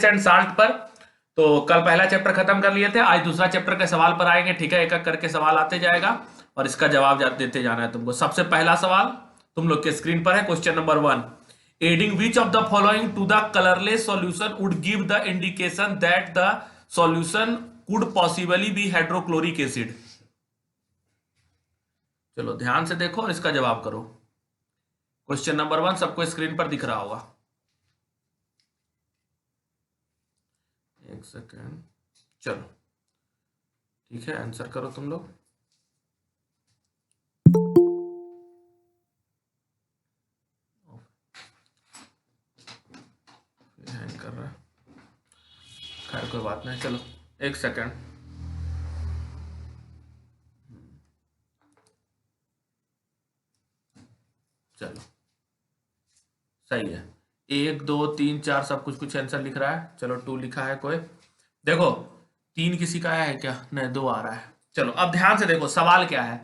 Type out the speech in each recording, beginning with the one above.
And salt पर। तो कल पहला चैप्टर खत्म कर लिए थे, आज दूसरा चैप्टर के सवाल पर आएंगे। ठीक है, एक एक करके सवाल आते जाएगा और इसका जवाब देते जाना है तुमको। सबसे पहला सवाल तुम लोग के स्क्रीन पर है, question number 1। Adding which of the following to the colourless solution would give the indication that the solution could possibly be hydrochloric acid. चलो ध्यान से देखो और इसका जवाब करो। क्वेश्चन नंबर 1 सबको स्क्रीन पर दिख रहा होगा। एक सेकेंड, चलो ठीक है, आंसर करो तुम लोग। हैंग कर रहा है, खैर कोई बात नहीं, चलो एक सेकेंड। चलो सही है, 1 2 3 4 सब कुछ कुछ आंसर लिख रहा है। चलो 2 लिखा है कोई, देखो 3 किसी का है क्या? नहीं, 2 आ रहा है। चलो अब ध्यान से देखो सवाल क्या है।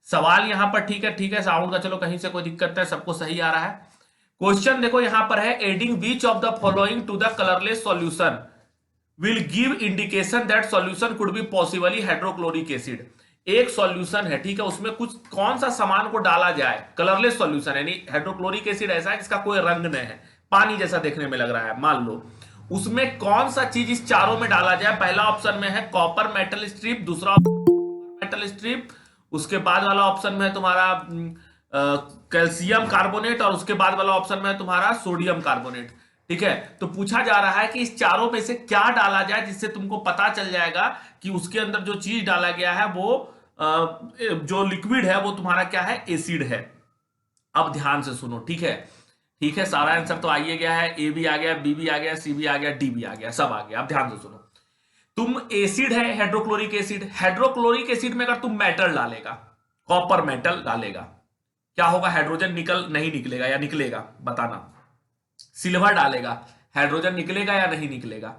सवाल यहां पर ठीक है साउंड का, चलो कहीं से कोई दिक्कत है, सबको सही आ रहा है। क्वेश्चन देखो यहां पर है, adding which of the following to the colourless solution will give indication that solution could be possibly hydrochloric acid. एक सॉल्यूशन है, ठीक है, उसमें कुछ कौन सा सामान को डाला जाए, कलरलेस सॉल्यूशन यानी हाइड्रोक्लोरिक एसिड ऐसा है जिसका कोई रंग नहीं है, पानी जैसा देखने में लग रहा है, मान लो उसमें कौन सा चीज इस चारों में डाला जाए। पहला ऑप्शन में है कॉपर मेटल स्ट्रिप, दूसरा मेटल स्ट्रिप, उसके बाद वाला ऑप्शन में है तुम्हारा कैल्शियम कार्बोनेट और उसके बाद वाला ऑप्शन में है तुम्हारा सोडियम कार्बोनेट। ठीक है, तो पूछा जा रहा है कि इस चारों में से क्या डाला जाए जिससे तुमको पता चल जाएगा कि उसके अंदर जो चीज डाला गया है वो जो लिक्विड है वो तुम्हारा क्या है, एसिड है। अब ध्यान से सुनो, ठीक है, ठीक है, सारा आंसर तो आइए गया है, ए भी आ गया, बी भी आ गया, सी भी आ गया, डी भी आ गया, सब आ गया। अब ध्यान से सुनो, तुम एसिड है हाइड्रोक्लोरिक एसिड, हाइड्रोक्लोरिक एसिड में अगर तुम मेटल डालेगा, कॉपर मेटल डालेगा, क्या होगा? हाइड्रोजन नहीं निकलेगा या निकलेगा, बताना। सिल्वर डालेगा, हाइड्रोजन निकलेगा या नहीं निकलेगा?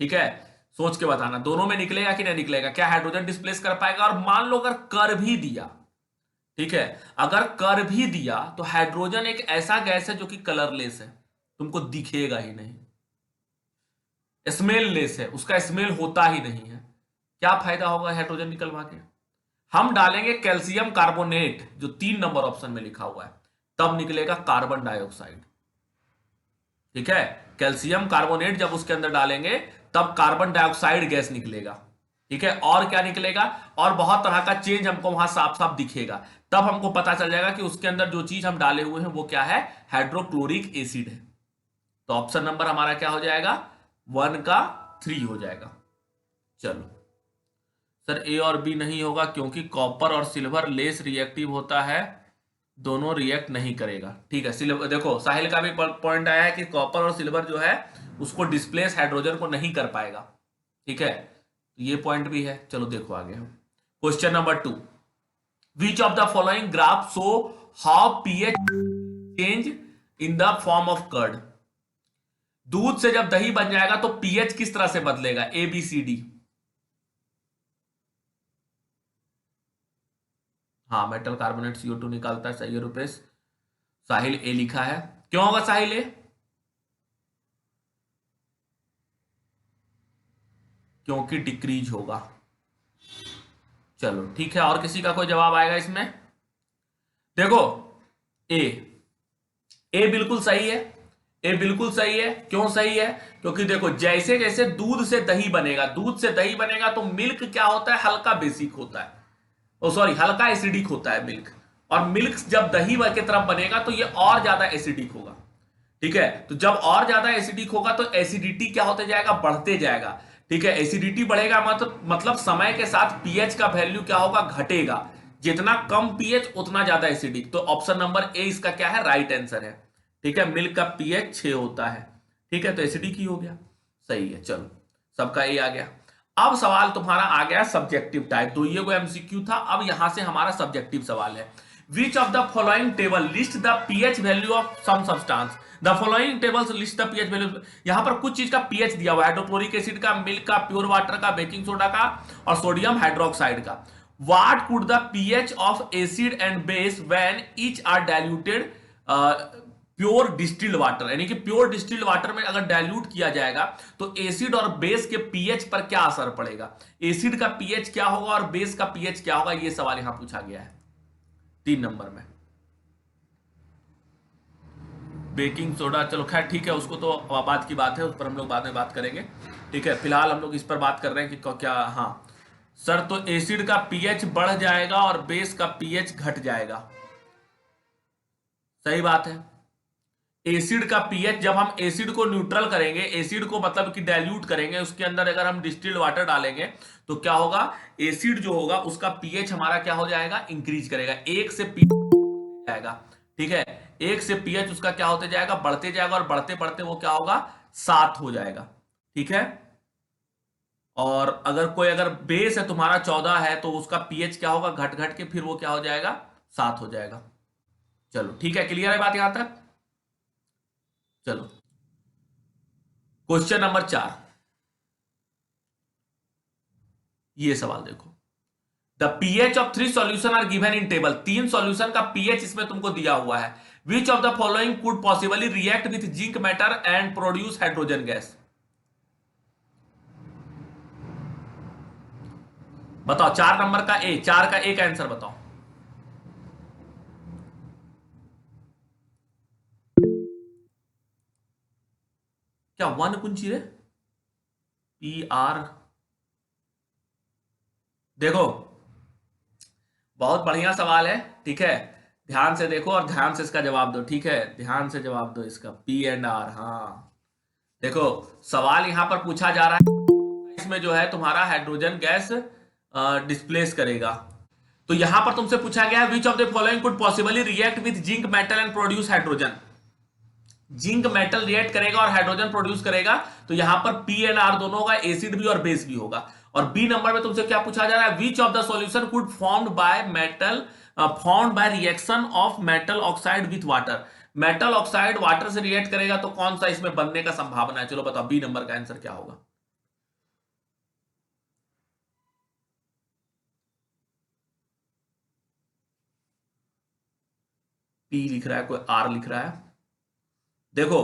ठीक है, सोच के बताना, दोनों में निकलेगा कि नहीं निकलेगा, क्या हाइड्रोजन डिस्प्लेस कर पाएगा? और मान लो अगर कर भी दिया, ठीक है, अगर कर भी दिया तो हाइड्रोजन एक ऐसा गैस है जो कि कलरलेस है, तुमको दिखेगा ही नहीं, स्मेल लेस है, उसका स्मेल होता ही नहीं है। क्या फायदा होगा हाइड्रोजन निकलवा के? हम डालेंगे कैल्शियम कार्बोनेट जो 3 नंबर ऑप्शन में लिखा हुआ है, तब निकलेगा कार्बन डाइऑक्साइड। ठीक है, कैल्शियम कार्बोनेट जब उसके अंदर डालेंगे तब कार्बन डाइऑक्साइड गैस निकलेगा। ठीक है, और क्या निकलेगा? और बहुत तरह का चेंज हमको वहां साफ साफ दिखेगा, तब हमको पता चल जाएगा कि उसके अंदर जो चीज हम डाले हुए हैं वो क्या है, हाइड्रोक्लोरिक एसिड है। तो ऑप्शन नंबर हमारा क्या हो जाएगा, 1 का 3 हो जाएगा। चलो सर ए और बी नहीं होगा क्योंकि कॉपर और सिल्वर लेस रिएक्टिव होता है, दोनों रिएक्ट नहीं करेगा। ठीक है, सिल्वर देखो साहिल का भी पॉइंट आया है कि कॉपर और सिल्वर जो है उसको डिस्प्लेस हाइड्रोजन को नहीं कर पाएगा। ठीक है, ये पॉइंट भी है। चलो देखो आगे हम, question number 2, which of the following graph show how pH change in the form of curd. दूध से जब दही बन जाएगा तो पीएच किस तरह से बदलेगा, ए बी सी डी। हाँ, मेटल कार्बोनेट CO2 निकालता है, सही है रुपेश। साहिल ए लिखा है, क्यों होगा साहिल ए? क्योंकि डिक्रीज होगा। चलो ठीक है, और किसी का कोई जवाब आएगा इसमें? देखो ए बिल्कुल सही है, ए बिल्कुल सही है। क्यों सही है? क्योंकि देखो जैसे जैसे दूध से दही बनेगा, दूध से दही बनेगा तो मिल्क क्या होता है, हल्का बेसिक होता है, सॉरी हल्का एसिडिक होता है मिल्क, और मिल्क जब दही की तरफ बनेगा तो ये और ज्यादा एसिडिक होगा। ठीक है, तो जब और ज्यादा एसिडिक होगा तो एसिडिटी क्या होते जाएगा, बढ़ते जाएगा। ठीक है, एसिडिटी बढ़ेगा मतलब समय के साथ पीएच का वैल्यू क्या होगा, घटेगा। जितना कम पीएच उतना ज्यादा एसिडिक। तो ऑप्शन नंबर ए इसका क्या है, राइट आंसर है। ठीक है, मिल्क का पीएच 6 होता है। ठीक है, तो एसिडिक ही हो गया, सही है। चलो सबका ए आ गया। अब सवाल तुम्हारा आ गया सब्जेक्टिव टाइप, तो ये कोई एमसीक्यू था, अब यहां से हमारा सब्जेक्टिव सवाल है। Which of the following table list the pH value of some substance. The following tables list the pH value. यहां पर कुछ चीज का पीएच दिया हुआ है, हाइड्रोक्लोरिक एसिड का, मिल्क का, प्योर वाटर का, बेकिंग सोडा का और सोडियम हाइड्रोक्साइड का। What could the pH of acid and base when each are diluted pure distilled water, यानी कि प्योर डिस्टिल्ड वाटर में अगर डाइल्यूट किया जाएगा तो एसिड और बेस के पीएच पर क्या असर पड़ेगा, एसिड का पीएच क्या होगा और बेस का पीएच क्या होगा, यह सवाल यहां पूछा गया है 3 नंबर में। बेकिंग सोडा, चलो खैर ठीक है, उसको तो बाद की बात है, उस पर हम लोग बाद में बात करेंगे। ठीक है, फिलहाल हम लोग इस पर बात कर रहे हैं कि क्या, हाँ सर, तो एसिड का पीएच बढ़ जाएगा और बेस का पीएच घट जाएगा, सही बात है। एसिड का पीएच, जब हम एसिड को न्यूट्रल करेंगे, एसिड को मतलब कि डाइल्यूट करेंगे, उसके अंदर अगर हम डिस्टिल्ड वाटर डालेंगे तो क्या होगा, एसिड जो होगा उसका पीएच हमारा क्या हो जाएगा, इंक्रीज करेगा, एक से पीएच जाएगा। ठीक है, एक से पीएच उसका क्या होते जाएगा, बढ़ते जाएगा, और बढ़ते बढ़ते वो क्या होगा, 7 हो जाएगा। ठीक है, और अगर बेस है तुम्हारा 14 है तो उसका पीएच क्या होगा, घट घट के फिर वो क्या हो जाएगा, 7 हो जाएगा। चलो ठीक है, क्लियर है बात यहां तक। चलो क्वेश्चन नंबर 4, ये सवाल देखो, the pH of 3 solution are given in table, 3 solution का पीएच इसमें तुमको दिया हुआ है। Which of the following could possibly react with zinc matter and produce hydrogen gas. बताओ, 4 नंबर का ए, 4 का ए का आंसर बताओ। क्या 1 कुंची रे, पी आर, देखो बहुत बढ़िया सवाल है। ठीक है, ध्यान से देखो और ध्यान से इसका जवाब दो। ठीक है, ध्यान से जवाब दो इसका, पी एंड आर। हाँ देखो, सवाल यहां पर पूछा जा रहा है, इसमें जो है तुम्हारा हाइड्रोजन गैस डिस्प्लेस करेगा। तो यहां पर तुमसे पूछा गया है which of the following could possibly react with zinc metal and produce hydrogen. Zinc metal react करेगा और हाइड्रोजन प्रोड्यूस करेगा, तो यहां पर पी एंड आर दोनों होगा, एसिड भी और बेस भी होगा। और बी नंबर में तुमसे क्या पूछा जा रहा है, which of the solution could formed by metal, formed by reaction of metal oxide with water. Metal oxide water से रिएक्ट करेगा तो कौन सा इसमें बनने का संभावना है, चलो बताओ बी नंबर का आंसर क्या होगा। पी लिख रहा है कोई, आर लिख रहा है, देखो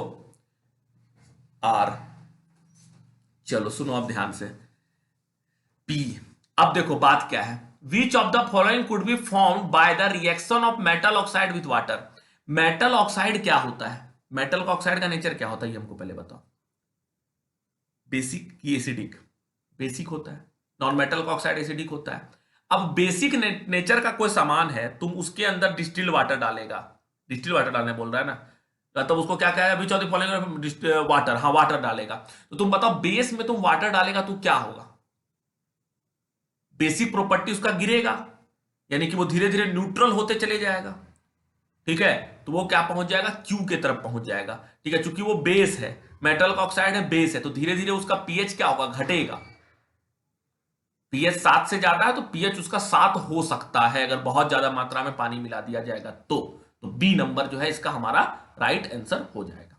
आर, चलो सुनो अब ध्यान से, पी। अब देखो बात क्या है, which of the following could be formed by the reaction of metal oxide with water. Metal oxide क्या होता है, मेटल का ऑक्साइड का नेचर क्या होता है, ये हमको पहले बताओ। बेसिक की एसिडिक, बेसिक होता है। नॉन मेटल का ऑक्साइड एसिडिक होता है। अब बेसिक नेचर का कोई सामान है, तुम उसके अंदर डिस्टिल्ड वाटर डालेगा, डिस्टिल्ड वाटर डालने बोल रहा है ना, तो उसको क्या कहेगा, विच ऑफ द फॉलोइंग वाटर, हाँ वाटर डालेगा। तो तुम बताओ बेस में तुम वाटर डालेगा तो क्या होगा, बेसिक प्रॉपर्टी उसका गिरेगा, यानी कि वो धीरे धीरे न्यूट्रल होते चले जाएगा। ठीक है, तो वो क्या पहुंच जाएगा, क्यू के तरफ पहुंच जाएगा। ठीक है, चूंकि वो बेस है, मेटल का ऑक्साइड है, बेस है, तो धीरे धीरे उसका पीएच क्या होगा, घटेगा। पीएच 7 से ज्यादा है तो पीएच उसका 7 हो सकता है, अगर बहुत ज्यादा मात्रा में पानी मिला दिया जाएगा तो बी नंबर जो है इसका हमारा राइट आंसर हो जाएगा।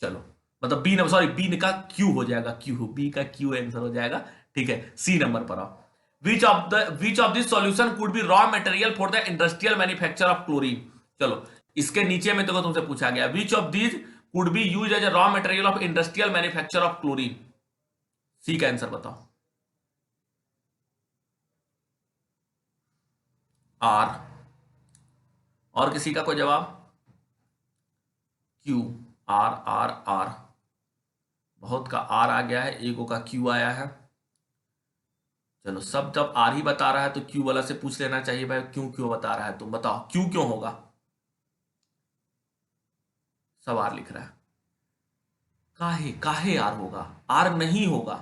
चलो मतलब बी नंबर, सॉरी बी का क्यू हो जाएगा, क्यू, बी का क्यू आंसर हो जाएगा। ठीक है, सी नंबर पर आओ, which of this solution could be raw material for the industrial manufacture of chlorine। चलो इसके नीचे में देखो तुमसे पूछा गया, which of these could be used as a raw material of industrial manufacture of chlorine। सी का आंसर बताओ। आर, और किसी का कोई जवाब, क्यू, आर आर आर, बहुत का आर आ गया है, एगो का क्यू आया है। चलो सब जब आर ही बता रहा है तो क्यू वाला से पूछ लेना चाहिए भाई, क्यों क्यों बता रहा है, तुम बताओ क्यू क्यों होगा। सब आर लिख रहा है, काहे काहे आर होगा, आर नहीं होगा।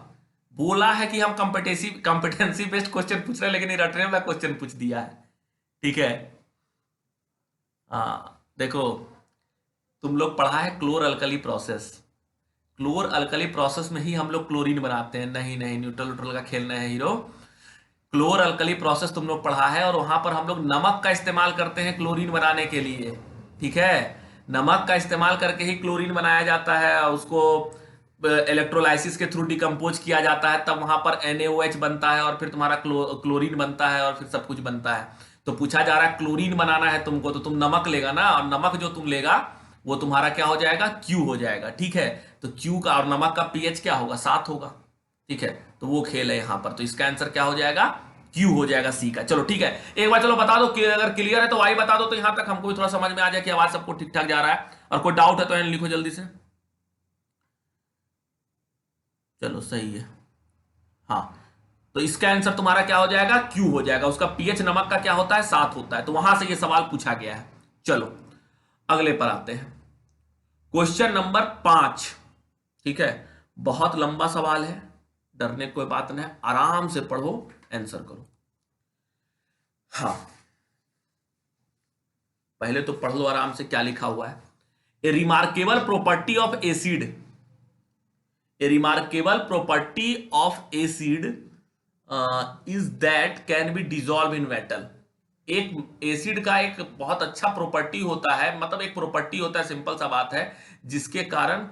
बोला है कि हम कॉम्पिटेंसी बेस्ड क्वेश्चन पूछ रहे हैं, लेकिन रटने वाला क्वेश्चन पूछ दिया है। ठीक है, हाँ देखो, तुम लोग पढ़ा है क्लोर अल्कली प्रोसेस, क्लोर अल्कली प्रोसेस में ही हम लोग क्लोरीन बनाते हैं। नहीं नहीं, न्यूट्रल न्यूट्रल का खेलना है हीरो, क्लोर अल्कली प्रोसेस तुम लोग पढ़ा है, और वहां पर हम लोग नमक का इस्तेमाल करते हैं क्लोरीन बनाने के लिए। ठीक है, नमक का इस्तेमाल करके ही क्लोरीन बनाया जाता है, उसको इलेक्ट्रोलाइसिस के थ्रू डिकम्पोज किया जाता है, तब वहां पर NaOH बनता है और फिर तुम्हारा क्लोरीन बनता है और फिर सब कुछ बनता है। तो पूछा जा रहा है क्लोरीन बनाना है तुमको, तो तुम नमक लेगा ना, और नमक जो तुम लेगा वो तुम्हारा क्या हो जाएगा, Q हो जाएगा। ठीक है, तो Q का और नमक का pH क्या होगा, 7 होगा। ठीक है, तो वो खेल है यहां पर, तो इसका आंसर क्या हो जाएगा, Q हो जाएगा सी का। चलो ठीक है, एक बार चलो बता दो कि अगर क्लियर है तो वाई बता दो, तो यहां तक हमको भी थोड़ा समझ में आ जाए कि आवाज सबको ठीक ठाक जा रहा है। और कोई डाउट है तो एन लिखो जल्दी से। चलो सही है। हाँ, तो इसका आंसर तुम्हारा क्या हो जाएगा, क्यू हो जाएगा। उसका पीएच नमक का क्या होता है, 7 होता है। तो वहां से ये सवाल पूछा गया है। चलो अगले पर आते हैं, क्वेश्चन नंबर 5। ठीक है, बहुत लंबा सवाल है, डरने की कोई बात नहीं, आराम से पढ़ो, आंसर करो। हाँ, पहले तो पढ़ लो आराम से क्या लिखा हुआ है। ए remarkable property of acid, A remarkable property of acid is that can be dissolve in metal. एक एसिड का एक बहुत अच्छा प्रॉपर्टी होता है, मतलब एक प्रॉपर्टी होता है, सिंपल सा बात है, जिसके कारण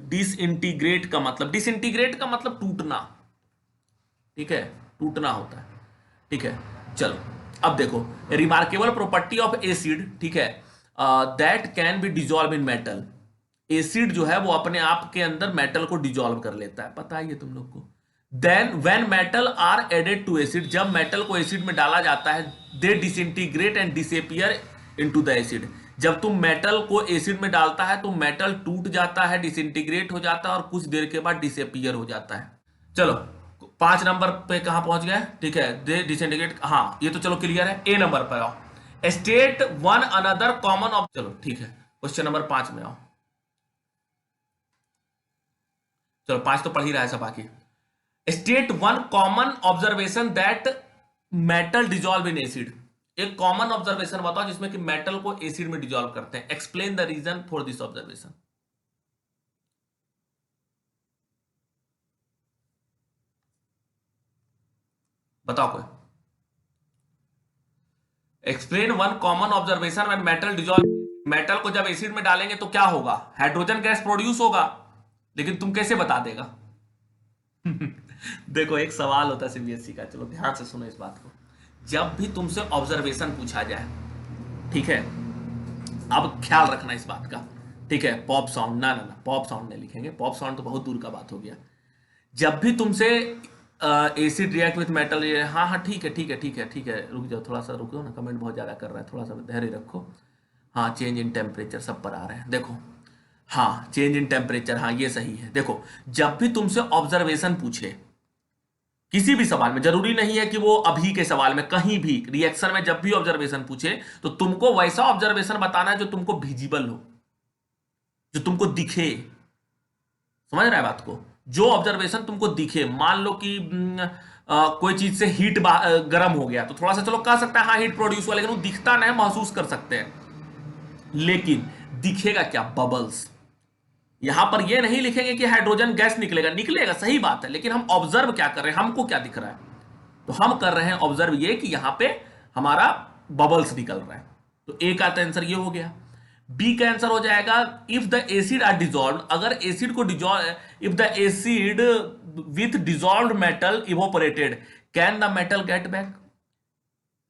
डिसइंटीग्रेट का मतलब, डिसइंटीग्रेट का मतलब टूटना। ठीक है, टूटना होता है। ठीक है, चलो अब देखो, रिमार्केबल प्रॉपर्टी ऑफ एसिड, ठीक है, that can be dissolve in metal. Acid जो है वो अपने आप के अंदर मेटल को डिजॉल्व कर लेता है, पता है ये तुम लोग को। Then when metal are added to acid, जब मेटल को एसिड में डाला जाता है, they disintegrate and disappear into the acid. जब तुम मेटल को एसिड में डालता है तो मेटल टूट जाता है, डिसइंटीग्रेट हो जाता है और कुछ देर के बाद डिसअपियर हो जाता है। चलो 5 नंबर पे कहां पहुंच गए, ठीक है, दे डिसइंटीग्रेट, हाँ ये तो चलो क्लियर है। ए नंबर पर आओ, state one another common of, चलो ठीक है, क्वेश्चन नंबर 5 में आओ। चलो 5 तो पढ़ ही रहा है सब बाकी। State one common observation that metal dissolve in acid. एक कॉमन ऑब्जर्वेशन बताओ जिसमें कि मेटल को एसिड में डिजॉल्व करते हैं। Explain the reason for this observation. बताओ कोई। Explain one common observation when metal dissolve. Metal को जब एसिड में डालेंगे तो क्या होगा, हाइड्रोजन गैस प्रोड्यूस होगा, लेकिन तुम कैसे बता देगा। देखो एक सवाल होता है सीबीएसई का, चलो ध्यान से सुनो इस बात को। जब भी तुमसे ऑब्जर्वेशन पूछा जाए, ठीक है, अब ख्याल रखना इस बात का, ठीक है, पॉप साउंड ना ना ना, पॉप साउंड नहीं लिखेंगे, पॉप साउंड तो बहुत दूर का बात हो गया। जब भी तुमसे एसिड रिएक्ट विथ मेटल, हाँ हाँ ठीक है ठीक है ठीक है ठीक है, रुक जाओ थोड़ा सा, रुको ना, कमेंट बहुत ज्यादा कर रहा है, थोड़ा सा धैर्य रखो। हाँ, चेंज इन टेम्परेचर सब पर आ रहे हैं, देखो, हाँ चेंज इन टेम्परेचर, हाँ ये सही है। देखो जब भी तुमसे ऑब्जर्वेशन पूछे किसी भी सवाल में, जरूरी नहीं है कि वो अभी के सवाल में, कहीं भी रिएक्शन में जब भी ऑब्जर्वेशन पूछे तो तुमको वैसा ऑब्जर्वेशन बताना है जो तुमको विजिबल हो, जो तुमको दिखे। समझ रहा है बात को, जो ऑब्जर्वेशन तुमको दिखे। मान लो कि कोई चीज से हीट गर्म हो गया तो थोड़ा सा चलो कह सकता है हाँ हीट प्रोड्यूस हुआ, लेकिन वो दिखता नहीं, महसूस कर सकते हैं, लेकिन दिखेगा क्या, बबल्स। यहां पर ये नहीं लिखेंगे कि हाइड्रोजन गैस निकलेगा, निकलेगा सही बात है, लेकिन हम ऑब्जर्व क्या कर रहे हैं, हमको क्या दिख रहा है, तो हम कर रहे हैं ऑब्जर्व ये कि यहां पे हमारा बबल्स निकल रहा है। तो ए का आंसर ये हो गया। बी का आंसर हो जाएगा, if the acid are dissolve, अगर एसिड को dissolve, if the acid with dissolve metal evaporated, can the metal get back.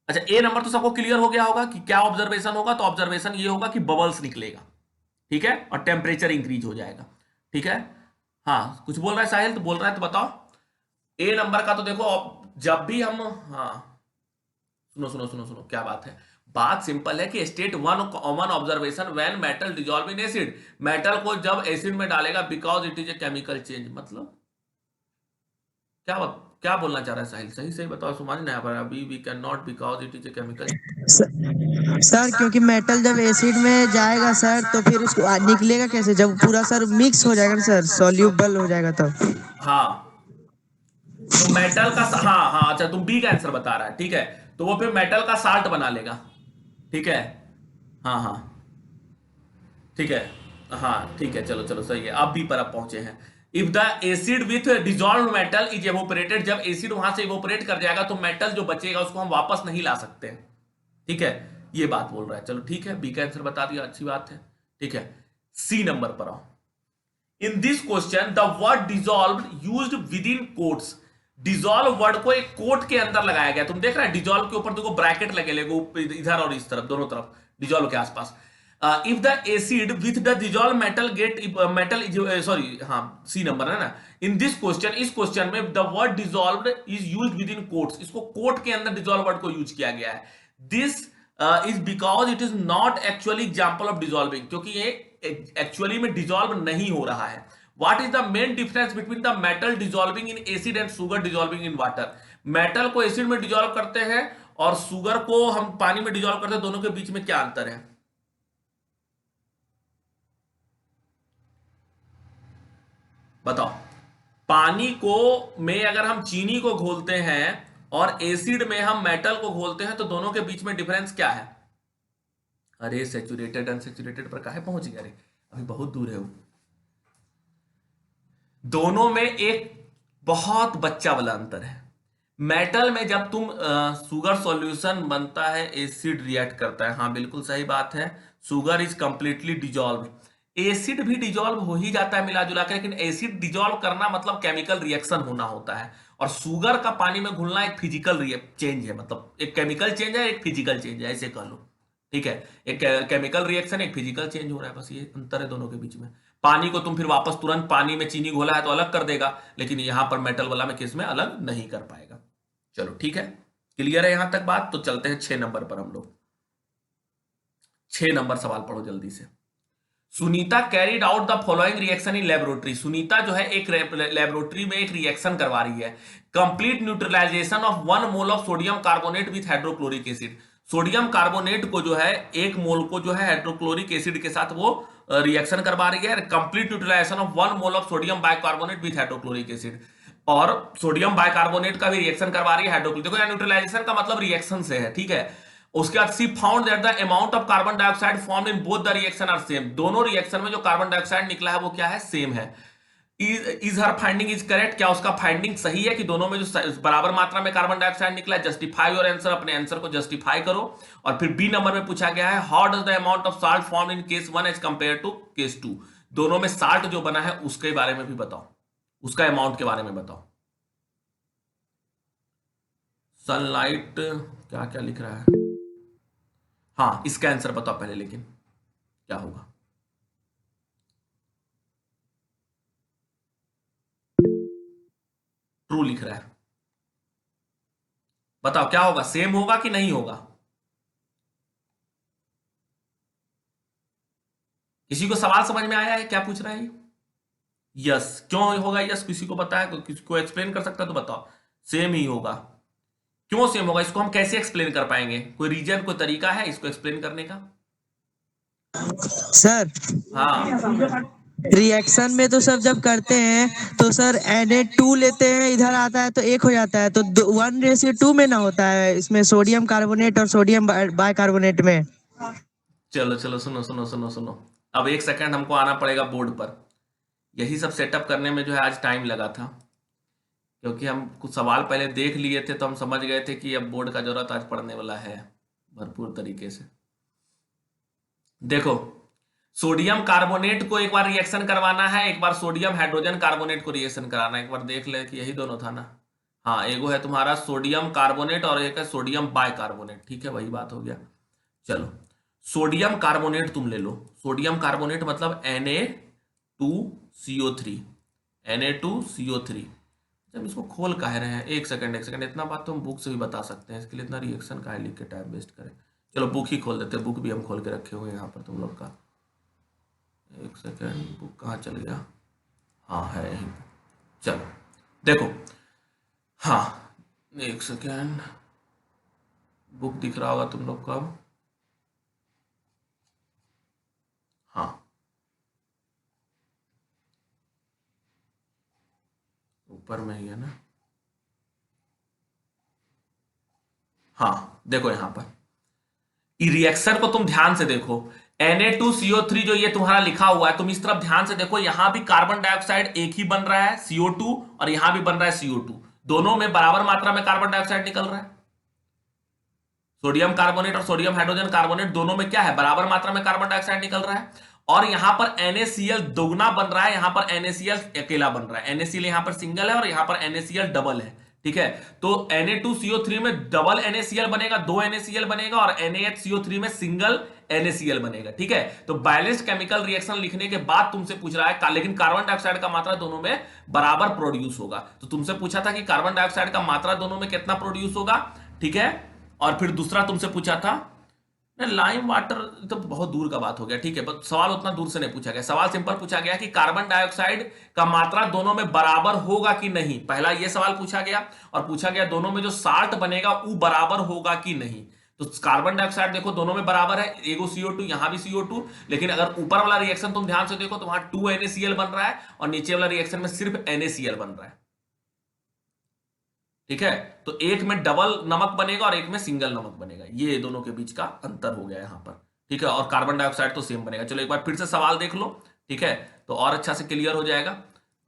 अच्छा ए नंबर तो सबको क्लियर हो गया होगा कि क्या ऑब्जर्वेशन होगा, तो ऑब्जर्वेशन ये होगा कि बबल्स निकलेगा, ठीक है, और टेम्परेचर इंक्रीज हो जाएगा। ठीक है, हाँ कुछ बोल रहा है साहिल, तो बोल रहा है तो बताओ। ए नंबर का तो देखो, जब भी हम, हाँ सुनो सुनो सुनो सुनो, क्या बात है, बात सिंपल है कि state one common observation when metal dissolve in acid, metal को जब एसिड में डालेगा because it is a chemical change. मतलब क्या क्या बोलना चाह रहा है साहिल, सही सही बताओ, समझ नहीं आ रहा। अभी we can not because it is a chemical. Sir क्योंकि मेटल जब एसिड में जाएगा सर तो फिर उसको निकलेगा कैसे, जब पूरा सर मिक्स हो जाएगा ना सर, सॉल्यूबल हो जाएगा तब। हाँ तो मेटल का, हाँ हाँ अच्छा तुम बी का आंसर बता रहा है, ठीक है, तो वो फिर मेटल का साल्ट बना लेगा। ठीक है, हाँ हाँ ठीक है, हाँ ठीक है, चलो चलो सही है, अब बी पर अब पहुंचे हैं। If the acid with dissolve metal is evaporated, जब एसिड वहां से एवोपरेट कर जाएगा तो मेटल जो बचेगा उसको हम वापस नहीं ला सकते हैं। ठीक है, ये बात बोल रहा है, चलो ठीक है, बी का आंसर बता दिया, अच्छी बात है। ठीक है, सी नंबर पर आओ। इन this question the word dissolve used with in quotes, dissolve word को एक कोट के अंदर लगाया गया। तुम देख रहे हैं डिजॉल्व के ऊपर देखो ब्रैकेट लगे, इधर और इस तरफ, दोनों तरफ डिजॉल्व के आसपास। If the acid with the dissolve metal get metal sorry हाँ सी नंबर है ना। इन दिस क्वेश्चन, इस क्वेश्चन में the word dissolved is used with in quotes, इसको कोट के अंदर डिजॉल्व वर्ड को यूज किया गया है। This is because it is not actually example of dissolving, क्योंकि ये एक्चुअली में डिजॉल्व नहीं हो रहा है। What is the main difference between the metal dissolving in acid and sugar dissolving in water? Metal को एसिड में डिजॉल्व करते हैं और सुगर को हम पानी में डिजॉल्व करते हैं, दोनों के बीच में क्या अंतर है? बताओ। पानी को में अगर हम चीनी को घोलते हैं और एसिड में हम मेटल को घोलते हैं, तो दोनों के बीच में डिफरेंस क्या है? अरे सैचुरेटेड अनसैचुरेटेड पर काहे पहुंच गया? अरे अभी बहुत दूर है वो। दोनों में एक बहुत बच्चा वाला अंतर है। मेटल में जब तुम सुगर सॉल्यूशन बनता है, एसिड रिएक्ट करता है। हाँ बिल्कुल सही बात है, sugar is completely dissolve. Acid भी डिजॉल्व हो ही जाता है मिला जुला कर, लेकिन एसिड डिजॉल्व करना मतलब केमिकल रिएक्शन होना होता है, और सुगर का पानी में घुलना एक फिजिकल चेंज है, मतलब एक केमिकल चेंज है, एक फिजिकल चेंज है, ऐसे कह लो। ठीक है, एक केमिकल रिएक्शन, एक फिजिकल चेंज हो रहा है, बस ये अंतर है दोनों के बीच में। पानी को तुम फिर वापस तुरंत पानी में चीनी घोला है तो अलग कर देगा, लेकिन यहां पर मेटल वाला में केस में अलग नहीं कर पाएगा। चलो ठीक है, क्लियर है यहां तक बात? तो चलते हैं 6 नंबर पर हम लोग। 6 नंबर सवाल पढ़ो जल्दी से। Sunita carried out the following reaction in laboratory. Sunita जो है एक लेबोरेटरी में एक रिएक्शन करवा रही है। Complete neutralization of 1 mole of sodium carbonate with hydrochloric acid. Sodium carbonate को जो है 1 मोल को जो है हाइड्रोक्लोरिक एसिड के साथ वो रिएक्शन करवा रही है। Complete neutralization of 1 mole of sodium bicarbonate with hydrochloric acid, और सोडियम बाइकार्बोनेट का भी रिएक्शन करवा रही है हाइड्रोक्लोरिक। देखो न्यूट्रलाइजेशन का मतलब रिएक्शन से है, ठीक है। उसके बाद she found that the amount of carbon dioxide formed in both the reaction are same. दोनों रिएक्शन में जो कार्बन डाइऑक्साइड निकला है वो क्या है? सेम है। Is her finding is correct? क्या उसका फाइंडिंग सही है कि दोनों में जो बराबर मात्रा में कार्बन डाइऑक्साइड निकला है? जस्टिफाई योर आंसर, अपने आंसर को जस्टिफाई करो। और फिर बी नंबर में पूछा गया है how does the amount of salt form in case 1 as compare to case 2। दोनों में साल्ट जो बना है उसके बारे में भी बताओ, उसका अमाउंट के बारे में बताओ। सनलाइट क्या क्या लिख रहा है? हाँ इसका आंसर बताओ पहले, लेकिन क्या होगा? ट्रू लिख रहा है, बताओ क्या होगा? सेम होगा कि नहीं होगा? किसी को सवाल समझ में आया है? क्या पूछ रहा है? यस, क्यों होगा यस? किसी को पता है? किसी को एक्सप्लेन कर सकता है तो बताओ। सेम ही होगा। क्यों सेम होगा? इसको हम कैसे एक्सप्लेन कर पाएंगे? कोई रीजन, कोई तरीका है इसको एक्सप्लेन करने का? सर हाँ रिएक्शन में तो सब जब करते हैं तो सर Na2 लेते हैं, इधर आता है तो 1 हो जाता है, तो 1:2 में ना होता है इसमें सोडियम कार्बोनेट और सोडियम बाइकार्बोनेट में। चलो चलो, सुनो सुनो सुनो सुनो, अब 1 सेकंड हमको आना पड़ेगा बोर्ड पर। यही सब सेटअप करने में जो है आज टाइम लगा था, क्योंकि हम कुछ सवाल पहले देख लिए थे तो हम समझ गए थे कि अब बोर्ड का जरूरत आज पड़ने वाला है भरपूर तरीके से। देखो, सोडियम कार्बोनेट को एक बार रिएक्शन करवाना है, एक बार सोडियम हाइड्रोजन कार्बोनेट को रिएक्शन कराना है। एक बार देख ले कि यही दोनों था ना? हाँ, एगो है तुम्हारा सोडियम कार्बोनेट और एक है सोडियम बाइकार्बोनेट। ठीक है, वही बात हो गया। चलो, सोडियम कार्बोनेट तुम ले लो। सोडियम कार्बोनेट मतलब Na2CO3। Na2CO3। जब इसको खोल काहे रहे हैं? एक सेकंड, इतना बात तो हम बुक से भी बता सकते हैं, इसके लिए इतना रिएक्शन काहे लिख के टाइम वेस्ट करें? चलो बुक ही खोल देते हैं, बुक भी हम खोल के रखे हुए हैं यहाँ पर तुम लोग का। एक सेकंड, बुक कहाँ चल गया? हाँ है यहीं पे। चलो देखो, हाँ एक सेकंड, बुक दिख रहा होगा तुम लोग को अब। हाँ ऊपर में ही है ना? हाँ देखो यहाँ पर रिएक्शन को तुम ध्यान से देखो। Na2CO3 जो ये तुम्हारा लिखा हुआ है, तुम इस तरफ ध्यान से देखो, यहां भी कार्बन डाइऑक्साइड एक ही बन रहा है CO2, और यहां भी बन रहा है CO2। दोनों में बराबर मात्रा में कार्बन डाइऑक्साइड निकल रहा है। सोडियम कार्बोनेट और सोडियम हाइड्रोजन कार्बोनेट दोनों में क्या है? बराबर मात्रा में कार्बन डाइऑक्साइड निकल रहा है। और यहां पर NaCl दोगुना बन रहा है, यहां पर NaCl अकेला बन रहा है। NaCl यहां पर सिंगल है और यहां पर NaCl डबल है। ठीक है। तो Na2CO3 में डबल NaCl बनेगा, 2 NaCl बनेगा, और NaHCO3 में सिंगल NaCl बनेगा। ठीक है, तो बैलेंस्ड केमिकल रिएक्शन लिखने के बाद तुमसे पूछ रहा है लेकिन कार्बन डाइऑक्साइड का मात्रा दोनों में बराबर प्रोड्यूस होगा। तो तुमसे पूछा था कि कार्बन डाइऑक्साइड का मात्रा दोनों में कितना प्रोड्यूस होगा। ठीक है, और फिर दूसरा तुमसे पूछा था लाइम वाटर, तो बहुत दूर का बात हो गया। ठीक है, बस सवाल उतना दूर से नहीं पूछा गया। सवाल सिंपल पूछा गया कि कार्बन डाइऑक्साइड का मात्रा दोनों में बराबर होगा कि नहीं। पहला यह सवाल पूछा गया, और पूछा गया दोनों में जो साल्ट बनेगा वो बराबर होगा कि नहीं। तो कार्बन डाइऑक्साइड देखो दोनों में बराबर है, एगो CO2 यहां भी CO2, लेकिन अगर ऊपर वाला रिएक्शन तुम ध्यान से देखो तो वहां 2 NaCl बन रहा है, और नीचे वाला रिएक्शन में सिर्फ NaCl बन रहा है। ठीक है, तो एक में डबल नमक बनेगा और एक में सिंगल नमक बनेगा, ये दोनों के बीच का अंतर हो गया यहां पर। ठीक है, और कार्बन डाइऑक्साइड तो सेम बनेगा। चलो एक बार फिर से सवाल देख लो, ठीक है, तो और अच्छा से क्लियर हो जाएगा।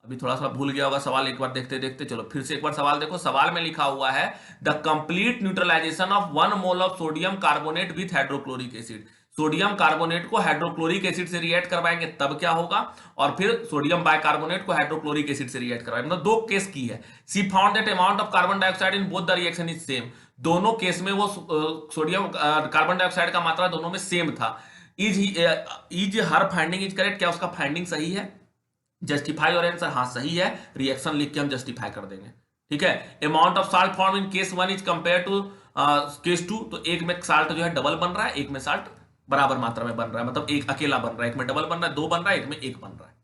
अभी थोड़ा सा भूल गया होगा सवाल, एक बार देखते देखते। चलो फिर से एक बार सवाल देखो। सवाल में लिखा हुआ है the complete neutralization of 1 mole of sodium carbonate with hydrochloric acid. Sodium carbonate को हाइड्रोक्लोरिक एसिड से रिएक्ट करवाएंगे तब क्या होगा, और फिर सोडियम बाइकार्बोनेट को हाइड्रोक्लोरिक एसिड से रिएक्ट करवाएंगे। मतलब दो केस की है। She found that amount of carbon dioxide in both the reaction is same. दोनों केस में वो सोडियम कार्बन डाइऑक्साइड का मात्रा दोनों में सेम था। Is her finding is correct, क्या उसका फाइंडिंग सही है? जस्टिफाई और आंसर हाँ सही है, रिएक्शन लिख के हम जस्टिफाई कर देंगे। ठीक है, amount of salt form in case 1 is compare to case 2, तो एक में साल्ट जो है डबल बन रहा है, एक में साल्ट बराबर मात्रा में बन रहा है, मतलब एक अकेला बन रहा है, एक में डबल बन रहा है, 2 बन रहा है, एक में 1 बन रहा है।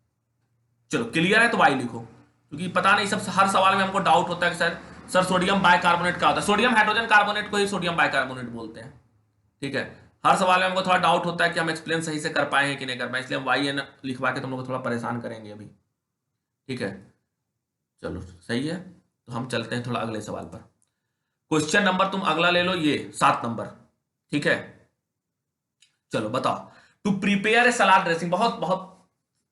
चलो क्लियर है तो वाई लिखो, क्योंकि पता नहीं सब हर सवाल में हमको डाउट होता है कि सर सोडियम बाइकार्बोनेट क्या होता है। सोडियम हाइड्रोजन कार्बोनेट को ही सोडियम बाइकार्बोनेट बोलते हैं। ठीक है, हर सवाल में हमको थोड़ा डाउट होता है कि हम एक्सप्लेन सही से कर पाए हैं कि नहीं कर पाए, इसलिए हम वाई एन लिखवा के तुम लोग को थोड़ा परेशान करेंगे अभी। ठीक है, चलो सही है, तो हम चलते हैं थोड़ा अगले सवाल पर। क्वेश्चन नंबर तुम अगला ले लो, ये 7 नंबर। ठीक है, चलो बताओ। To prepare a salad dressing, बहुत बहुत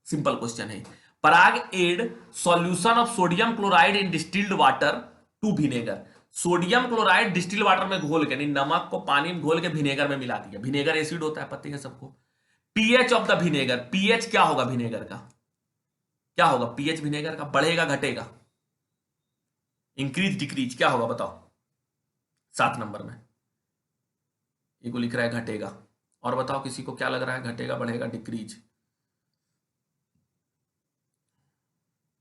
सिंपल क्वेश्चन है। Parag add solution of sodium chloride in distilled water to vinegar. Sodium chloride distilled water में घोल के, नहीं नमक को पानी में घोल के विनेगर में मिला दिया। विनेगर एसिड होता है, पता है सबको। PH of the vinegar, pH क्या होगा विनेगर का, क्या होगा पीएच विनेगर का? बढ़ेगा घटेगा? इंक्रीज डिक्रीज क्या होगा बताओ? 7 नंबर में ये को लिख रहा है घटेगा। और बताओ किसी को क्या लग रहा है, घटेगा बढ़ेगा डिक्रीज?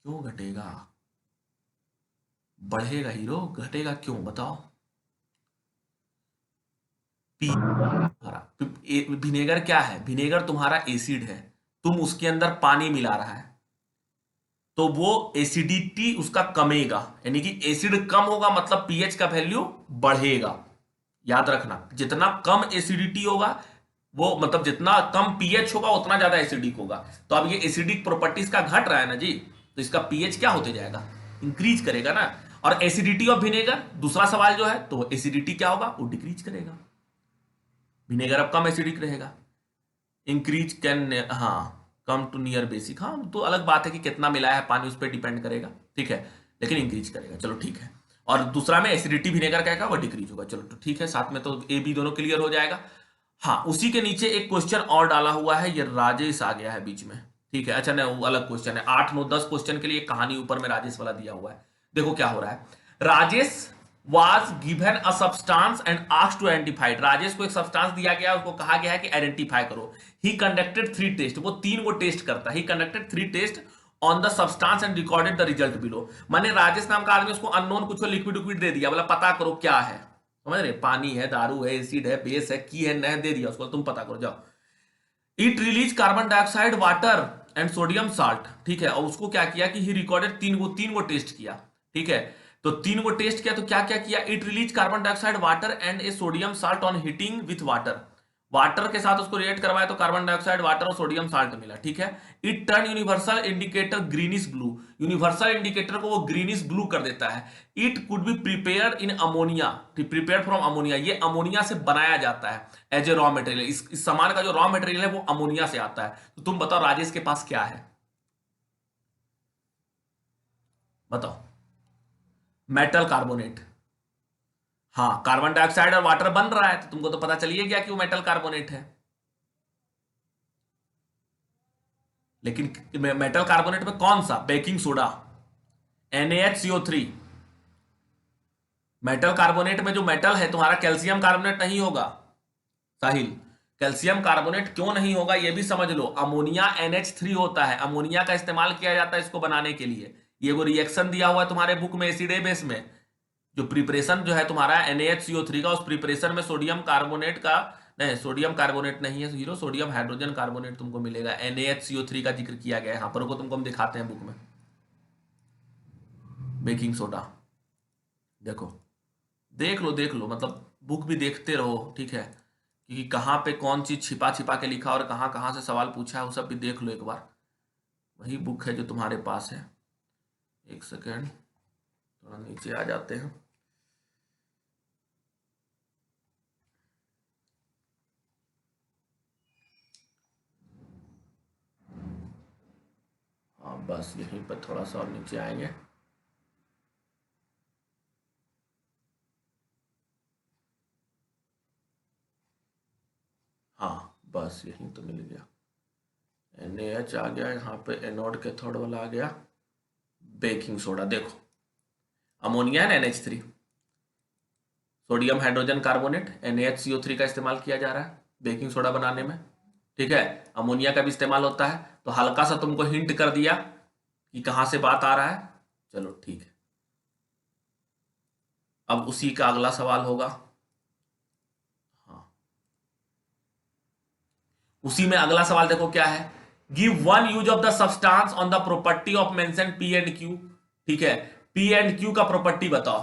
क्यों घटेगा? बढ़ेगा हीरो, घटेगा क्यों बताओ? विनेगर क्या है? विनेगर तुम्हारा एसिड है, तुम उसके अंदर पानी मिला रहा है, तो वो एसिडिटी उसका कमेगा, यानी कि एसिड कम होगा मतलब पीएच का वैल्यू बढ़ेगा। याद रखना, जितना कम एसिडिटी होगा वो मतलब जितना कम पीएच होगा उतना ज्यादा एसिडिक होगा। तो अब ये एसिडिक प्रॉपर्टीज का घट रहा है ना जी, तो इसका पीएच क्या होते जाएगा? इंक्रीज करेगा ना। और एसिडिटी ऑफ विनेगर, दूसरा सवाल जो है, तो एसिडिटी क्या होगा? वो डिक्रीज करेगा। विनेगर अब कम एसिडिक रहेगा। इंक्रीज कैन, हाँ कम टू नियर बेसिक, हाँ तो अलग बात है कि कितना मिलाया है पानी, उस पर डिपेंड करेगा। ठीक है, लेकिन इंक्रीज करेगा। चलो ठीक है, और दूसरा में एसिडिटी विनेगर क्या है, वो डिक्रीज होगा। चलो तो ठीक है, साथ में तो ए बी दोनों क्लियर हो जाएगा। हाँ, उसी के नीचे एक क्वेश्चन और डाला हुआ है, ये राजेश आ गया है बीच में। ठीक है, अच्छा नहीं वो अलग क्वेश्चन है। 8 9 10 क्वेश्चन के लिए कहानी ऊपर में राजेश वाला दिया हुआ है। देखो क्या हो रहा है। Rajesh was given a substance and asked to identify it। Rajesh को एक सब्सटेंस दिया गया, उसको कहा गया है कि आइडेंटिफाई करो। He conducted 3 टेस्ट, वो 3 को टेस्ट करता है। He conducted 3 test on the substance and recorded the result below. माने राजेश नाम का आदमी उसको अननोन कुछ लिक्विड विक्विड दे दिया, बोला पता करो क्या है, समझ रहे? पानी है, दारू है, एसिड है, बेस है, की है, न दे दिया उसको, तुम पता करो जाओ। It release carbon dioxide, water and sodium salt. ठीक है, और उसको क्या किया कि ही रिकॉर्डेड 3 को टेस्ट किया। ठीक है, तो 3 को टेस्ट किया तो क्या क्या किया? It release carbon dioxide, water and A sodium salt on heating with water. Water के साथ उसको रिएक्ट करवाया तो कार्बन डाइऑक्साइड, वाटर और सोडियम साल्ट मिला। ठीक है, it turn universal indicator greenish blue. Universal indicator को वो ग्रीनिश ब्लू कर देता है। It could be prepared in ammonia, prepared from ammonia. ये अमोनिया से बनाया जाता है एज ए रॉ मटेरियल। इस सामान का जो रॉ मटेरियल है वो अमोनिया से आता है। तो तुम बताओ राजेश के पास क्या है, बताओ? Metal carbonate. हाँ, कार्बन डाइऑक्साइड और वाटर बन रहा है तो तुमको तो पता चलिए गया कि वो मेटल कार्बोनेट है। लेकिन मेटल कार्बोनेट में कौन सा? Baking soda, NaHCO3, metal carbonate में जो मेटल है तुम्हारा कैल्शियम कार्बोनेट नहीं होगा साहिल। कैल्शियम कार्बोनेट क्यों नहीं होगा ये भी समझ लो। अमोनिया NH3 होता है, अमोनिया का इस्तेमाल किया जाता है इसको बनाने के लिए। ये वो रिएक्शन दिया हुआ है तुम्हारे बुक में एसिड ए बेस में, जो प्रिपरेशन जो है तुम्हारा NaHCO3 का, उस प्रिपरेशन में सोडियम कार्बोनेट का, नहीं सोडियम कार्बोनेट नहीं है हीरो, सोडियम हाइड्रोजन कार्बोनेट तुमको मिलेगा। NaHCO3 का जिक्र किया गया है यहाँ पर, को तुमको हम दिखाते हैं बुक में। बेकिंग सोडा देखो, देख लो मतलब बुक भी देखते रहो, ठीक है, क्योंकि कहाँ पे कौन चीज छिपा छिपा के लिखा और कहाँ कहाँ से सवाल पूछा है वो सब भी देख लो एक बार। वही बुक है जो तुम्हारे पास है। एक सेकेंड, थोड़ा नीचे आ जाते हैं। हाँ बस यहीं पर थोड़ा सा और नीचे आएंगे। हाँ बस यहीं तो मिल गया। NaH आ गया, यहाँ पे एनोड कैथोड वाला आ गया। बेकिंग सोडा देखो, अमोनिया है NH3, sodium hydrogen carbonate NaHCO3 का इस्तेमाल किया जा रहा है बेकिंग सोडा बनाने में, ठीक है। अमोनिया का भी इस्तेमाल होता है, तो हल्का सा तुमको हिंट कर दिया कि कहां से बात आ रहा है। चलो ठीक है, अब उसी का अगला सवाल होगा। हाँ, उसी में अगला सवाल देखो क्या है। Give one use of the substance on the property of mention P and Q, ठीक है। P एंड Q का प्रॉपर्टी बताओ,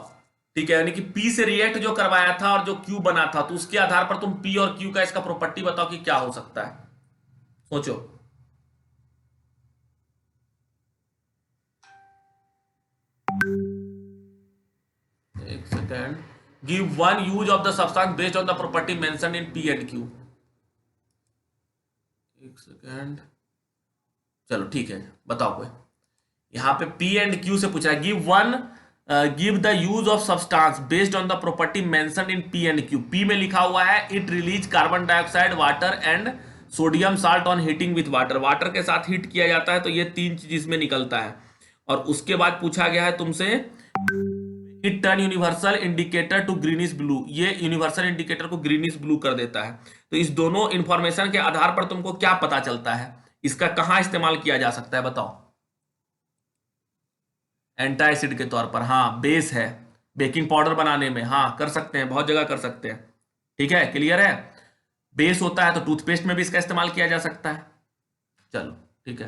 ठीक है, यानी कि P से रिएक्ट जो करवाया था और जो Q बना था, तो उसके आधार पर तुम P और Q का इसका प्रॉपर्टी बताओ कि क्या हो सकता है। सोचो, एक second. Give one use of the substance based on the property mention in P and Q। एक सेकेंड, चलो ठीक है, बताओ कोई। यहां पे P एंड Q से पूछा है, give the use of substance based on the property mention in P and Q। P में लिखा हुआ है it release carbon dioxide, water and sodium salt on heating with water. Water के साथ heat किया जाता है तो ये तीन चीज इसमें निकलता है। और उसके बाद पूछा गया है तुमसे, it turn universal indicator to greenish blue. ये यूनिवर्सल इंडिकेटर को ग्रीनिश ब्लू कर देता है। तो इस दोनों इंफॉर्मेशन के आधार पर तुमको क्या पता चलता है, इसका कहां इस्तेमाल किया जा सकता है बताओ। एंटासिड के तौर पर, हाँ बेस है, बेकिंग पाउडर बनाने में, हाँ कर सकते हैं, बहुत जगह कर सकते हैं, ठीक है, क्लियर है। बेस होता है तो टूथपेस्ट में भी इसका इस्तेमाल किया जा सकता है। चलो ठीक है,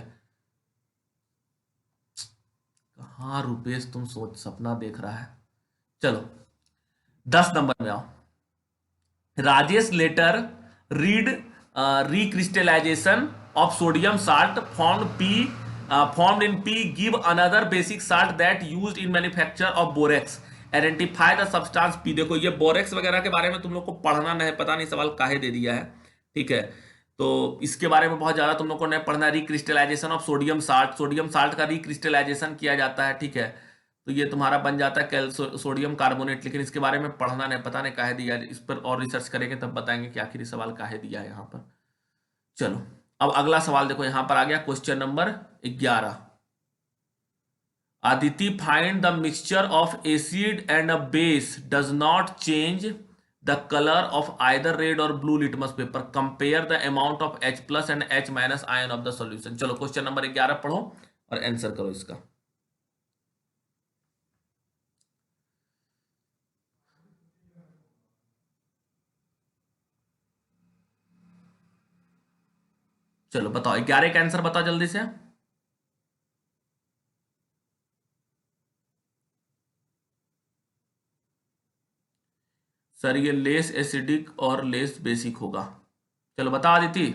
कहाँ रुपेश तुम सोच सपना देख रहा है। चलो 10 नंबर में आओ। Rajesh later read recrystallization of sodium salt formed in P give another basic salt that used in manufacture of borax, identify the substance P। देखो ये बोरेक्स वगैरह के बारे में तुम लोग को पढ़ना नहीं, पता नहीं सवाल काहे दे दिया है, ठीक है, तो इसके बारे में बहुत ज्यादा तुम लोग को नहीं पढ़ना। Recrystallisation of sodium salt, sodium salt का रिक्रिस्टलाइजेशन किया जाता है, ठीक है, तो ये तुम्हारा बन जाता है सोडियम कार्बोनेट। लेकिन इसके बारे में पढ़ना नहीं, पता नहीं काहे दिया, इस पर और रिसर्च करेंगे तब बताएंगे कि आखिर सवाल काहे दिया है यहाँ पर। चलो अब अगला सवाल देखो, यहां पर आ गया question number 11। Aditi find the mixture of acid and a base does not change the colour of either red or blue litmus paper, compare the amount of H+ and H- ion of the solution. चलो question number 11 पढ़ो और answer करो इसका। चलो बताओ 11 का answer बताओ जल्दी से। सर ये लेस एसिडिक और लेस बेसिक होगा। चलो बता Aditi.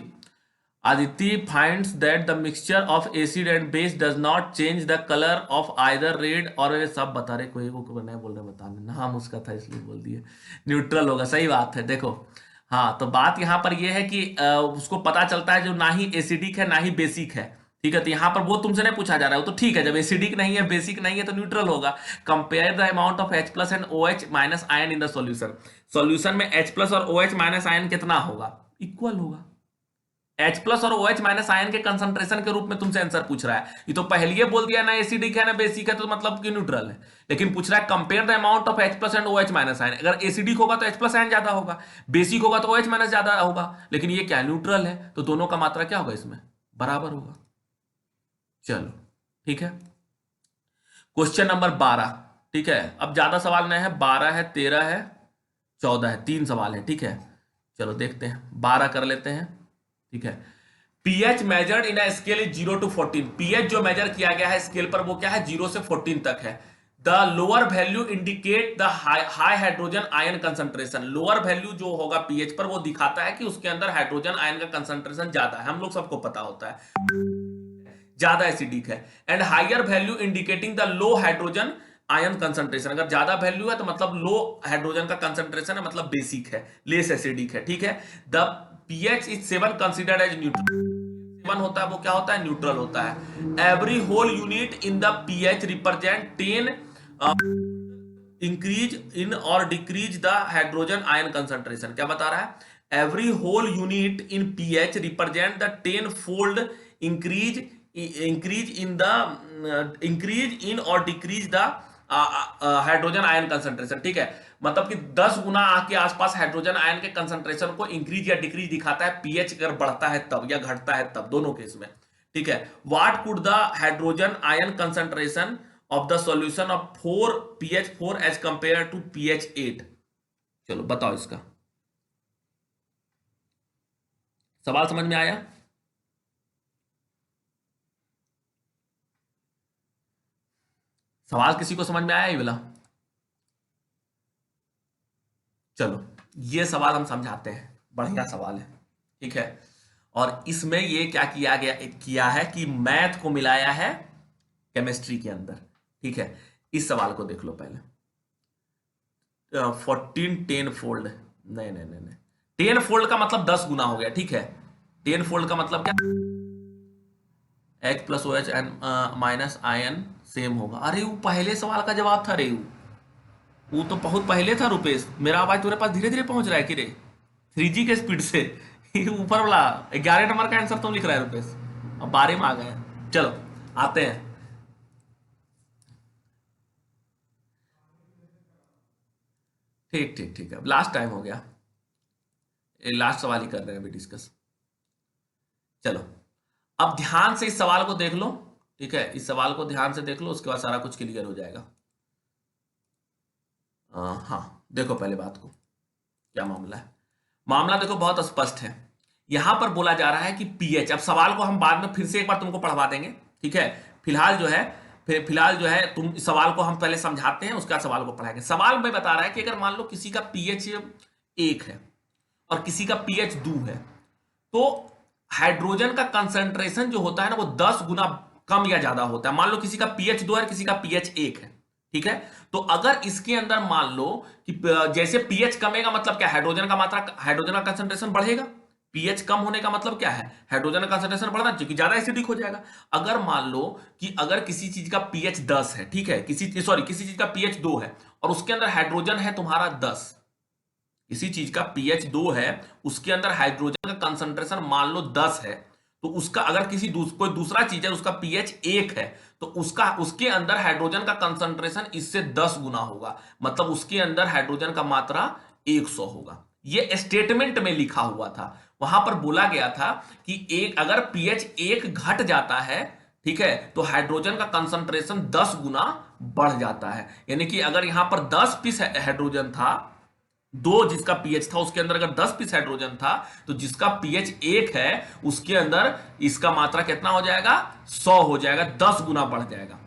Aditi finds that the mixture of acid and base does not change the colour of either red और, सब बता रहे, कोई वो नहीं बोल रहे, बता नाम उसका था इसलिए बोल दिए, न्यूट्रल होगा, सही बात है। देखो हाँ, तो बात यहां पर यह है कि उसको पता चलता है जो ना ही एसिडिक है ना ही बेसिक है, ठीक है, तो यहां पर वो तुमसे नहीं पूछा जा रहा है, तो ठीक है, जब एसिडिक नहीं है बेसिक नहीं है तो न्यूट्रल होगा। Compare the amount of H+ and OH- ion in the solution. Solution में H+ और OH- आयन कितना होगा, इक्वल होगा। H प्लस और OH माइनस आयन के कंसंट्रेशन के रूप में तुमसे आंसर पूछ रहा है। ये तो पहले ही बोल दिया ना एसिडिक है ना बेसिक है, तो मतलब कि न्यूट्रल है। लेकिन पूछ रहा है compare the amount of H plus and OH minus ion. अगर एसिडिक होगा तो H प्लस आयन ज्यादा होगा, बेसिक होगा तो OH माइनस ज्यादा होगा, लेकिन ये क्या न्यूट्रल है, तो दोनों का मात्रा क्या होगा इसमें, बराबर होगा। चलो ठीक है, क्वेश्चन नंबर 12। ठीक है, अब ज्यादा सवाल नहीं है, 12 है, 13 है, 14 है, 3 सवाल है। ठीक है, चलो देखते हैं, 12 कर लेते हैं। ठीक है, pH measured in a scale is 0 to 14। PH जो मेजर किया गया है स्केल पर वो क्या है, 0 से 14 तक है। The lower value indicate the high hydrogen ion concentration. Lower value जो होगा पीएच पर वो दिखाता है कि उसके अंदर हाइड्रोजन आयन का कंसंट्रेशन ज्यादा है, हम लोग सबको पता होता है, ज्यादा एसिडिक है। And higher value indicating the low hydrogen ion concentration. अगर ज्यादा वैल्यू है तो मतलब लो हाइड्रोजन का कंसंट्रेशन है, मतलब बेसिक है, लेस एसिडिक है। ठीक है, the pH is 7 considered as neutral. 7 होता है वो क्या होता है, न्यूट्रल होता है। Every whole unit in the pH represent 10 increase in or decrease the hydrogen ion concentration. क्या बता रहा है, every whole unit in pH represent the 10 fold increase increase in or decrease the hydrogen ion concentration. ठीक है, मतलब कि 10 गुना आके आसपास हाइड्रोजन आयन के कंसंट्रेशन को इंक्रीज या डिक्रीज दिखाता है, पीएच अगर बढ़ता है तब या घटता है तब, दोनों केस में। ठीक है, what could the hydrogen ion concentration of the solution of 4 pH 4 as compare to pH 8। चलो बताओ इसका सवाल समझ में आया। सवाल किसी को समझ में आया ये वाला? चलो ये सवाल हम समझाते हैं, बढ़िया सवाल है। ठीक है, और इसमें ये क्या किया है कि मैथ को मिलाया है केमिस्ट्री के अंदर। ठीक है, इस सवाल को देख लो पहले। 14 10 फोल्ड, नहीं नहीं नहीं नहीं, 10 फोल्ड का मतलब 10 गुना हो गया। ठीक है, 10 फोल्ड का मतलब क्या, H plus OH and minus ion same होगा। अरे वो पहले सवाल का जवाब था रे, वो तो बहुत पहले था रुपेश। मेरा आवाज तुम्हारे पास धीरे धीरे पहुंच रहा है कि रे 3G के स्पीड से। ऊपर वाला 11 नंबर का आंसर तुम लिख रहा है रुपेश, अब 12 में आ गए। चलो आते हैं, ठीक ठीक ठीक है, अब लास्ट टाइम हो गया, लास्ट सवाल ही कर रहे हैं अभी डिस्कस। चलो अब ध्यान से इस सवाल को देख लो। ठीक है, इस सवाल को ध्यान से देख लो, उसके बाद सारा कुछ क्लियर हो जाएगा। हाँ देखो पहले बात को, क्या मामला है। मामला देखो बहुत स्पष्ट है। यहां पर बोला जा रहा है कि पीएच, अब सवाल को हम बाद में फिर से एक बार तुमको पढ़वा देंगे। ठीक है, फिलहाल जो है तुम इस सवाल को हम पहले समझाते हैं, उसके बाद सवाल को पढ़ाएंगे। सवाल में बता रहा है कि अगर मान लो किसी का पीएच 1 है और किसी का पीएच 2 है, तो हाइड्रोजन का कंसंट्रेशन जो होता है ना वो 10 गुना कम या ज्यादा होता है। मान लो किसी का पीएच 2 है, किसी का पीएच 1 है। ठीक है, तो अगर इसके अंदर मान लो कि जैसे पीएच कमेगा मतलब क्या, हाइड्रोजन का मात्रा, हाइड्रोजन का कंसंट्रेशन बढ़ेगा। पीएच कम होने का मतलब क्या है, हाइड्रोजन का कंसंट्रेशन बढ़ना, क्योंकि ज्यादा एसिडिक हो जाएगा। अगर मान लो कि अगर किसी चीज का पीएच 10 है, ठीक है, किसी चीज का पीएच 2 है और उसके अंदर हाइड्रोजन है तुम्हारा 10, किसी चीज का पीएच 2 है उसके अंदर हाइड्रोजन का कंसंट्रेशन मान लो 10 है, तो उसका अगर कोई दूसरा चीज है उसका पीएच 1 है, तो उसके अंदर हाइड्रोजन का कंसंट्रेशन इससे 10 गुना होगा, मतलब उसके अंदर हाइड्रोजन का मात्रा 100 होगा। ये स्टेटमेंट में लिखा हुआ था, वहां पर बोला गया था कि अगर पीएच 1 घट जाता है, ठीक है, तो हाइड्रोजन का कंसंट्रेशन 10 गुना बढ़ जाता है। यानी कि अगर यहां पर 10 पीस हाइड्रोजन था, 2 जिसका पीएच था उसके अंदर अगर 10 पीस हाइड्रोजन था, तो जिसका पीएच 1 है उसके अंदर इसका मात्रा कितना हो जाएगा, 100 हो जाएगा, 10 गुना बढ़ जाएगा।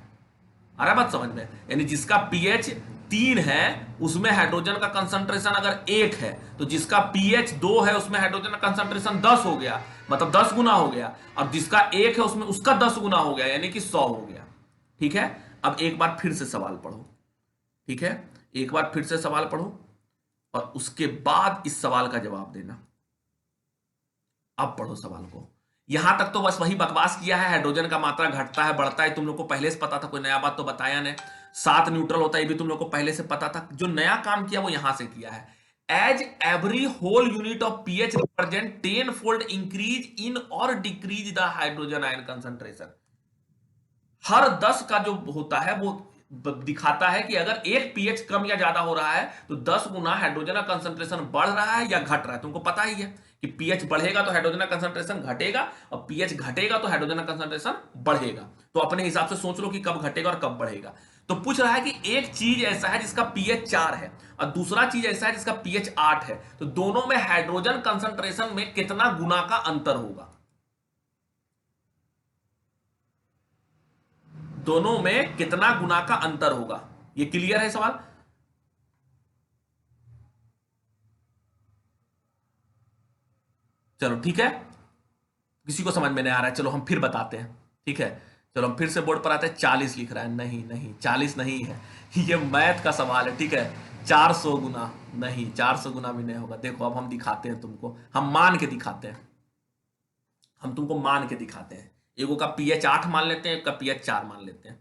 आ रहा बात समझ में? यानी जिसका पीएच 3 है उसमें हाइड्रोजन का कंसंट्रेशन अगर 1 है, तो जिसका पीएच 2 है उसमें हाइड्रोजन का कंसंट्रेशन 10 हो गया, मतलब 10 गुना हो गया। अब जिसका 1 है उसमें उसका 10 गुना हो गया, यानी कि 100 हो गया। ठीक है, अब एक बार फिर से सवाल पढ़ो। ठीक है, एक बार फिर से सवाल पढ़ो और उसके बाद इस सवाल का जवाब देना। अब पढ़ो सवाल को। यहां तक तो बस वही बकवास किया है, हाइड्रोजन का मात्रा घटता है बढ़ता है, तुम लोग को पहले से पता था, कोई नया बात तो बताया नहीं। 7 न्यूट्रल होता है ये भी तुम लोग को पहले से पता था। जो नया काम किया वो यहां से किया है। As every whole unit of pH represent 10 fold increase in or decrease the hydrogen ion concentration. हर 10 का जो होता है वो दिखाता है कि अगर एक पीएच कम या ज्यादा हो रहा है तो 10 गुना हाइड्रोजन का कंसंट्रेशन बढ़ रहा है या घट रहा है। तुमको पता ही है कि पीएच बढ़ेगा तो हाइड्रोजन का कंसंट्रेशन घटेगा और पीएच घटेगा तो हाइड्रोजन का कंसंट्रेशन बढ़ेगा। तो अपने हिसाब से सोच लो कि कब घटेगा और कब बढ़ेगा। तो पूछ रहा है कि एक चीज ऐसा है जिसका पीएच 4 है और दूसरा चीज ऐसा है जिसका पीएच 8 है, तो दोनों में हाइड्रोजन कंसंट्रेशन में कितना गुना का अंतर होगा। दोनों में कितना गुना का अंतर होगा। ये क्लियर है सवाल? चलो ठीक है, किसी को समझ में नहीं आ रहा है, चलो हम फिर बताते हैं। ठीक है, चलो हम फिर से बोर्ड पर आते हैं। 40 लिख रहा है, नहीं नहीं 40 नहीं है, ये मैथ का सवाल है। ठीक है, 400 गुना, नहीं 400 गुना भी नहीं होगा। देखो अब हम दिखाते हैं तुमको, हम मान के दिखाते हैं, हम तुमको मान के दिखाते हैं। एगो का पीएच 8 मान लेते हैं, एक का पीएच 4 मान लेते हैं।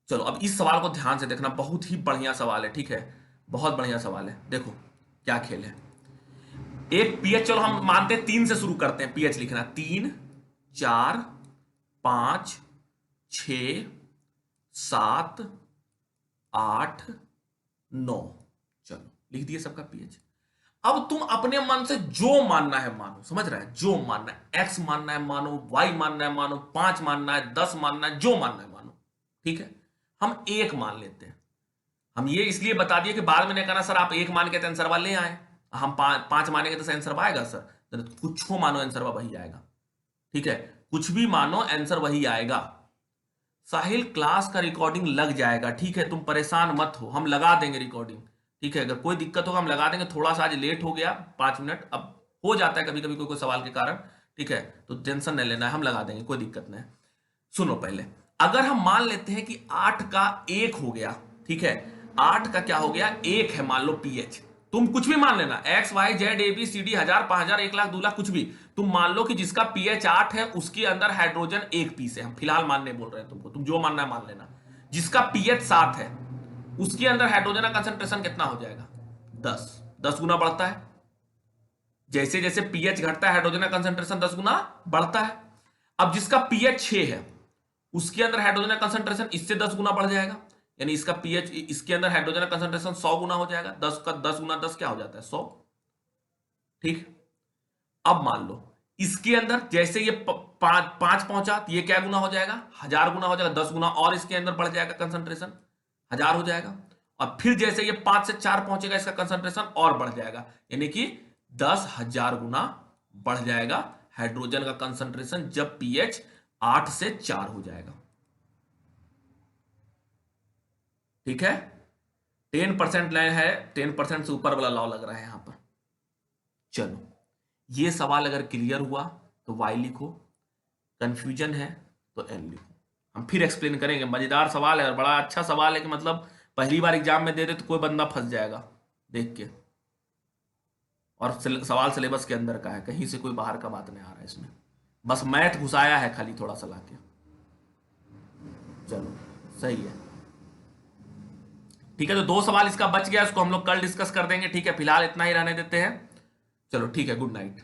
चलो अब इस सवाल को ध्यान से देखना, बहुत ही बढ़िया सवाल है। ठीक है, बहुत बढ़िया सवाल है। देखो क्या खेल है। एक पीएच, चलो हम मानते हैं 3 से शुरू करते हैं पीएच लिखना। 3 4 5 6 7 8 9, चलो लिख दिए सबका पीएच। अब तुम अपने मन से जो मानना है मानो, समझ रहे हैं? जो मानना है, एक्स मानना है मानो, वाई मानना है मानो, 5 मानना है, 10 मानना है, जो मानना है मानो। ठीक है, हम 1 मान लेते हैं। हम ये इसलिए बता दिए कि बाद में नहीं कहना सर आप 1 मान के आंसर वाले ले आए, हम 5 मानेंगे तो आंसर आएगा सर। तो कुछ को मानो आंसर वही आएगा। ठीक है, कुछ भी मानो आंसर वही आएगा। साहिल क्लास का रिकॉर्डिंग लग जाएगा, ठीक है, तुम परेशान मत हो, हम लगा देंगे रिकॉर्डिंग। ठीक है, अगर कोई दिक्कत होगा हम लगा देंगे। थोड़ा सा आज लेट हो गया 5 मिनट, अब हो जाता है कभी कभी कोई सवाल के कारण। ठीक है, तो टेंशन नहीं लेना है, हम लगा देंगे, कोई दिक्कत नहीं। सुनो पहले, अगर हम मान लेते हैं कि 8 का 1 हो गया, ठीक है, 8 का क्या हो गया 1 है, मान लो पीएच, तुम कुछ भी मान लेना, X Y Z A B C D, 1000 5000 1 lakh 2 lakh कुछ भी, तुम मान लो कि जिसका पीएच 8 है उसके अंदर हाइड्रोजन 1 पीस है। हम फिलहाल मानने बोल रहे हैं तुमको, तुम जो मानना है मान लेना। जिसका पीएच 7 है उसके अंदर हाइड्रोजन का कंसंट्रेशन कितना हो जाएगा 10 गुना बढ़ता है। जैसे जैसे पीएच घटता है हाइड्रोजन का कंसंट्रेशन 10 गुना बढ़ता है। अब जिसका पीएच 6 है उसके अंदर हाइड्रोजन का कंसंट्रेशन इससे 10 गुना बढ़ जाएगा, यानी इसका पीएच, इसके अंदर हाइड्रोजन का कंसंट्रेशन 100 गुना हो जाएगा। 10 का 10 गुना 10 क्या हो जाता है 100। ठीक, अब मान लो इसके अंदर जैसे ये 5 पहुंचा तो ये क्या गुना हो जाएगा 1000 गुना हो जाएगा, 10 गुना और इसके अंदर बढ़ जाएगा, कंसंट्रेशन 1000 हो जाएगा। और फिर जैसे ये 5 से 4 पहुंचेगा इसका कंसंट्रेशन और बढ़ जाएगा, यानी कि 10,000 गुना बढ़ जाएगा हाइड्रोजन का कंसंट्रेशन जब पीएच 8 से 4 हो जाएगा। ठीक है, 10% लाइन है, 10% से ऊपर वाला लॉ लग रहा है यहां पर। चलो ये सवाल अगर क्लियर हुआ तो वाई लिखो, कंफ्यूजन है तो एन लिखो। हम फिर एक्सप्लेन करेंगे, मजेदार सवाल है और बड़ा अच्छा सवाल है कि मतलब पहली बार एग्जाम में दे दे तो कोई बंदा फंस जाएगा देख के। और सवाल सिलेबस के अंदर का है, कहीं से कोई बाहर का बात नहीं आ रहा है इसमें, बस मैथ घुसाया है खाली थोड़ा सा लाके। चलो सही है, ठीक है, तो 2 सवाल इसका बच गया, उसको हम लोग कल डिस्कस कर देंगे। ठीक है, फिलहाल इतना ही रहने देते हैं। चलो ठीक है, गुड नाइट।